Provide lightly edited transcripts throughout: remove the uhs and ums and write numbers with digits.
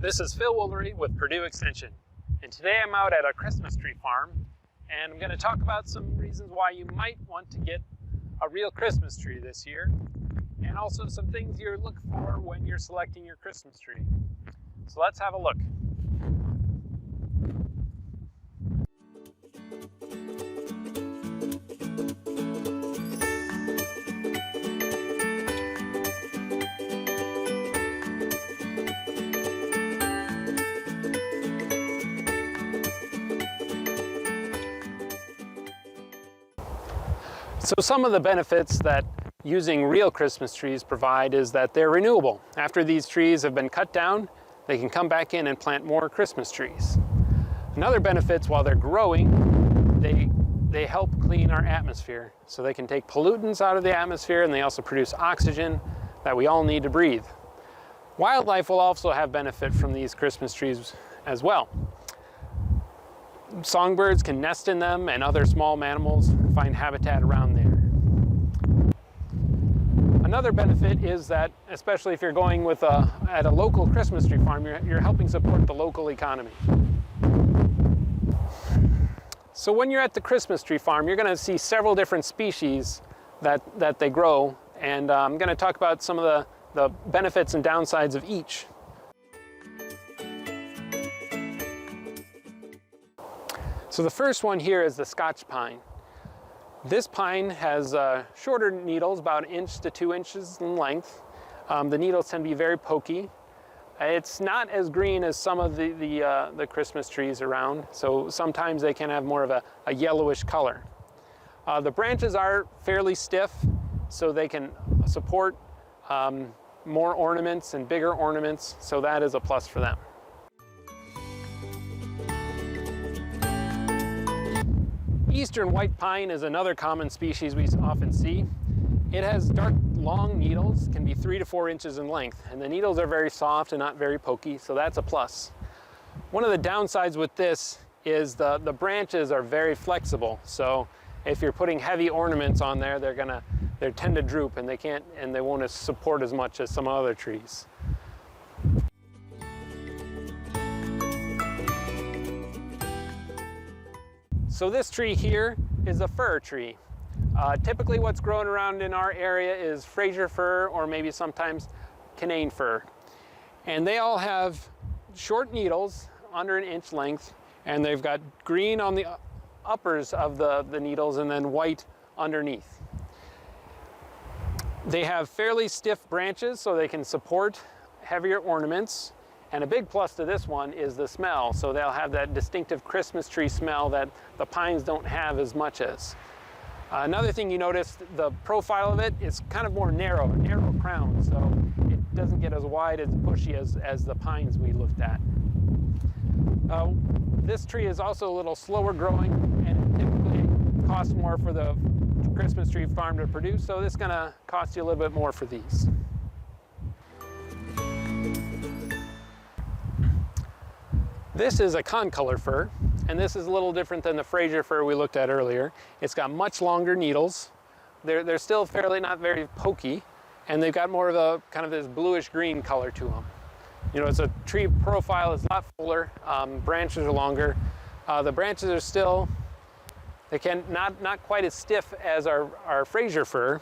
This is Phil Woolery with Purdue Extension, and today I'm out at a Christmas tree farm, and I'm going to talk about some reasons why you might want to get a real Christmas tree this year, and also some things you look for when you're selecting your Christmas tree. So let's have a look. So some of the benefits that using real Christmas trees provide is that they're renewable. After these trees have been cut down, they can come back in and plant more Christmas trees. Another benefit, while they're growing, they help clean our atmosphere. So they can take pollutants out of the atmosphere, and they also produce oxygen that we all need to breathe. Wildlife will also have benefit from these Christmas trees as well. Songbirds can nest in them, and other small mammals find habitat around there. Another benefit is that, especially if you're going with at a local Christmas tree farm, you're helping support the local economy. So when you're at the Christmas tree farm, you're going to see several different species that they grow, and I'm going to talk about some of the benefits and downsides of each. So the first one here is the Scotch pine. This pine has shorter needles, about 1 inch to 2 inches in length. The needles tend to be very pokey. It's not as green as some of the Christmas trees around, so sometimes they can have more of a yellowish color. The branches are fairly stiff, so they can support more ornaments and bigger ornaments, so that is a plus for them. Eastern white pine is another common species we often see. It has dark, long needles, can be 3 to 4 inches in length, and the needles are very soft and not very pokey, so that's a plus. One of the downsides with this is the branches are very flexible, so if you're putting heavy ornaments on there, they tend to droop, and they won't support as much as some other trees. So this tree here is a fir tree. Typically what's growing around in our area is Fraser fir, or maybe sometimes Canaan fir. And they all have short needles, under 1 inch length, and they've got green on the uppers of the needles and then white underneath. They have fairly stiff branches, so they can support heavier ornaments. And a big plus to this one is the smell. So they'll have that distinctive Christmas tree smell that the pines don't have as much as. Another thing you notice, the profile of it is kind of more narrow, a narrow crown, so it doesn't get as wide, as bushy as the pines we looked at. This tree is also a little slower growing, and it typically costs more for the Christmas tree farm to produce, so this is going to cost you a little bit more for these. This is a concolor fir, and this is a little different than the Fraser fir we looked at earlier. It's got much longer needles. They're still fairly not very pokey, and they've got more of a kind of this bluish green color to them. You know, it's a tree profile is a lot fuller, branches are longer. The branches are still, they can not quite as stiff as our Fraser fir.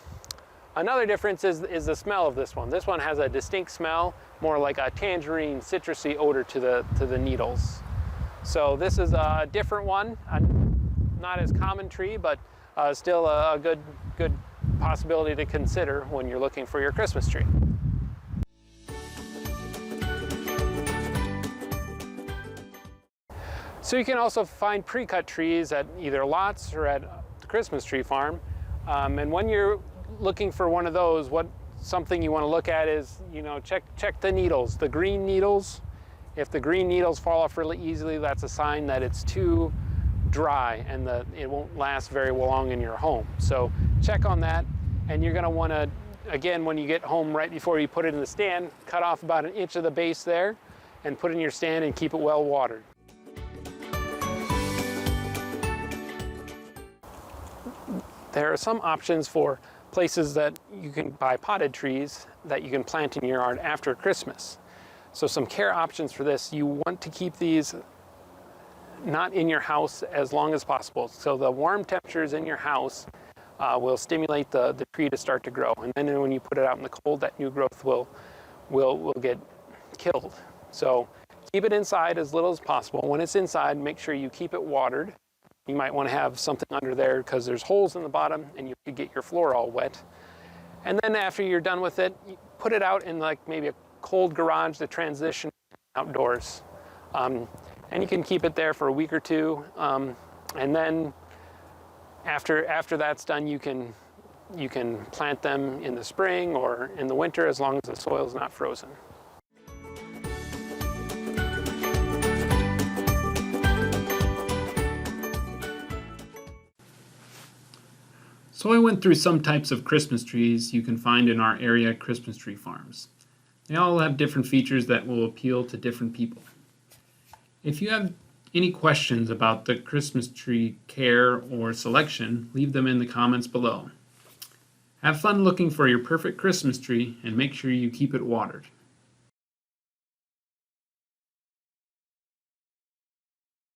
Another difference is the smell of this one. This one has a distinct smell, more like a tangerine, citrusy odor to the needles. So this is a different one, not as common tree, but still a good possibility to consider when you're looking for your Christmas tree. So you can also find pre-cut trees at either lots or at the Christmas tree farm, and when you're looking for one of those, something you want to look at is, check the needles, the green needles. If the green needles fall off really easily, that's a sign that it's too dry and that it won't last very long in your home. So check on that, and you're going to want to, again, when you get home, right before you put it in the stand, cut off about 1 inch of the base there and put it in your stand and keep it well watered. There are some options for places that you can buy potted trees that you can plant in your yard after Christmas. So some care options for this, you want to keep these not in your house as long as possible. So the warm temperatures in your house will stimulate the tree to start to grow. And then when you put it out in the cold, that new growth will get killed. So keep it inside as little as possible. When it's inside, make sure you keep it watered. You might want to have something under there because there's holes in the bottom and you could get your floor all wet. And then after you're done with it, you put it out in like maybe a cold garage to transition outdoors. And you can keep it there for a week or two. And then after that's done, you can plant them in the spring or in the winter as long as the soil is not frozen. So I went through some types of Christmas trees you can find in our area Christmas tree farms. They all have different features that will appeal to different people. If you have any questions about the Christmas tree care or selection, leave them in the comments below. Have fun looking for your perfect Christmas tree and make sure you keep it watered.